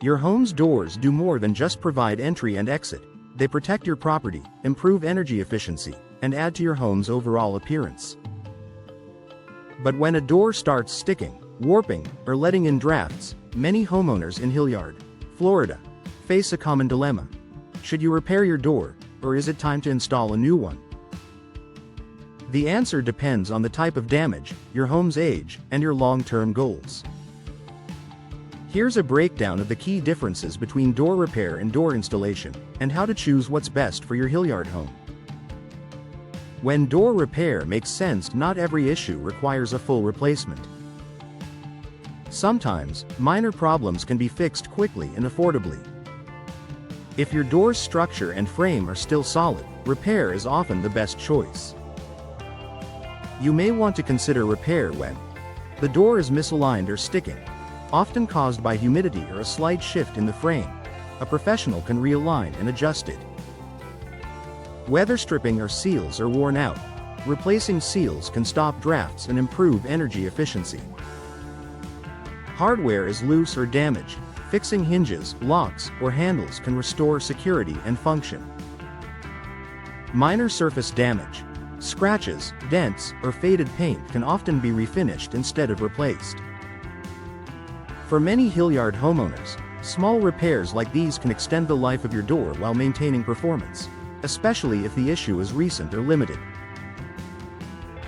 Your home's doors do more than just provide entry and exit. They protect your property, improve energy efficiency, and add to your home's overall appearance. But when a door starts sticking, warping, or letting in drafts, many homeowners in Hilliard, Florida, face a common dilemma. Should you repair your door, or is it time to install a new one? The answer depends on the type of damage, your home's age, and your long-term goals. Here's a breakdown of the key differences between door repair and door installation, and how to choose what's best for your Hilliard home. When door repair makes sense, not every issue requires a full replacement. Sometimes, minor problems can be fixed quickly and affordably. If your door's structure and frame are still solid, repair is often the best choice. You may want to consider repair when the door is misaligned or sticking, often caused by humidity or a slight shift in the frame. A professional can realign and adjust it. Weather stripping or seals are worn out. Replacing seals can stop drafts and improve energy efficiency. Hardware is loose or damaged. Fixing hinges, locks, or handles can restore security and function. Minor surface damage. Scratches, dents, or faded paint can often be refinished instead of replaced. For many Hilliard homeowners, small repairs like these can extend the life of your door while maintaining performance, especially if the issue is recent or limited.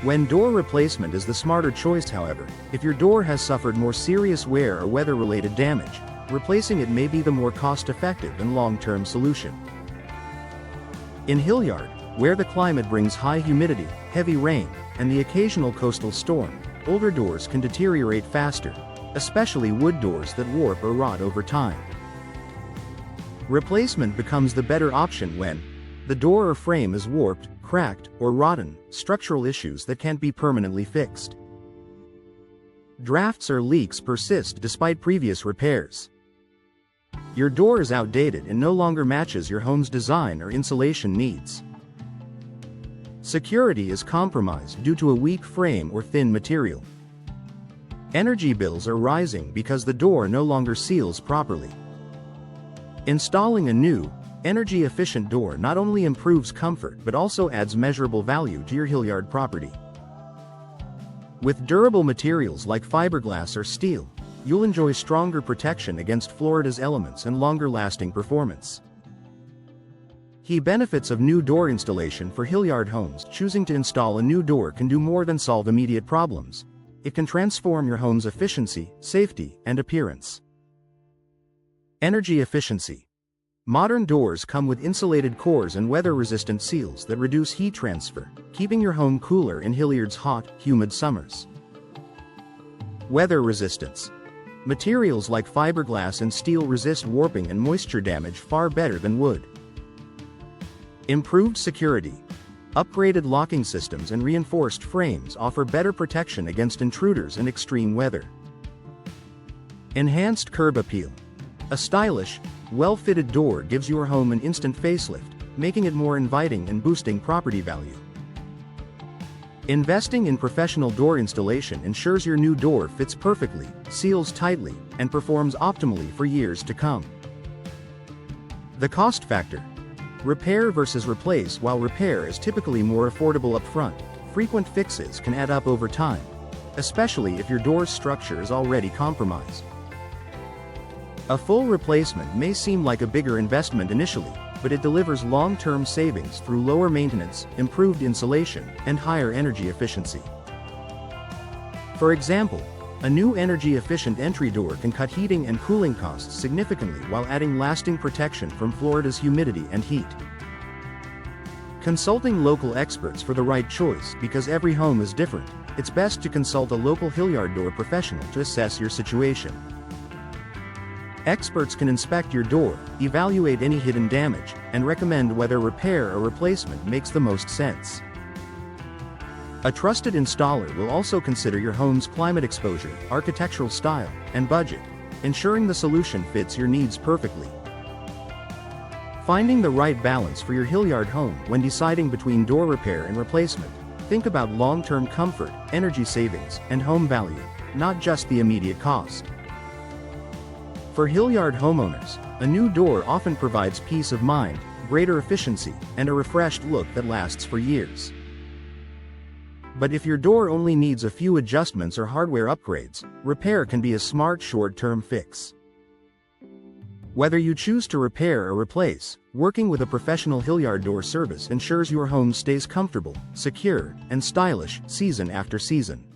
When door replacement is the smarter choice, however, if your door has suffered more serious wear or weather-related damage, replacing it may be the more cost-effective and long-term solution. In Hilliard, where the climate brings high humidity, heavy rain, and the occasional coastal storm, older doors can deteriorate faster, especially wood doors that warp or rot over time. Replacement becomes the better option when the door or frame is warped, cracked, or rotten, structural issues that can't be permanently fixed. Drafts or leaks persist despite previous repairs. Your door is outdated and no longer matches your home's design or insulation needs. Security is compromised due to a weak frame or thin material. Energy bills are rising because the door no longer seals properly. Installing a new, energy-efficient door not only improves comfort but also adds measurable value to your Hilliard property. With durable materials like fiberglass or steel, you'll enjoy stronger protection against Florida's elements and longer-lasting performance. Key benefits of new door installation for Hilliard homes. Choosing to install a new door can do more than solve immediate problems. It can transform your home's efficiency, safety, and appearance. Energy efficiency. Modern doors come with insulated cores and weather-resistant seals that reduce heat transfer, keeping your home cooler in Hilliard's hot, humid summers. Weather resistance. Materials like fiberglass and steel resist warping and moisture damage far better than wood. Improved security. Upgraded locking systems and reinforced frames offer better protection against intruders and extreme weather. Enhanced curb appeal. A stylish, well-fitted door gives your home an instant facelift, making it more inviting and boosting property value. Investing in professional door installation ensures your new door fits perfectly, seals tightly, and performs optimally for years to come. The cost factor. Repair versus replace. While repair is typically more affordable upfront, frequent fixes can add up over time, especially if your door's structure is already compromised. A full replacement may seem like a bigger investment initially, but it delivers long-term savings through lower maintenance, improved insulation, and higher energy efficiency. For example, a new energy-efficient entry door can cut heating and cooling costs significantly while adding lasting protection from Florida's humidity and heat. Consulting local experts for the right choice. Because every home is different, it's best to consult a local Hilliard door professional to assess your situation. Experts can inspect your door, evaluate any hidden damage, and recommend whether repair or replacement makes the most sense. A trusted installer will also consider your home's climate exposure, architectural style, and budget, ensuring the solution fits your needs perfectly. Finding the right balance for your Hilliard home. When deciding between door repair and replacement, think about long-term comfort, energy savings, and home value, not just the immediate cost. For Hilliard homeowners, a new door often provides peace of mind, greater efficiency, and a refreshed look that lasts for years. But if your door only needs a few adjustments or hardware upgrades, repair can be a smart short-term fix. Whether you choose to repair or replace, working with a professional Hilliard door service ensures your home stays comfortable, secure, and stylish season after season.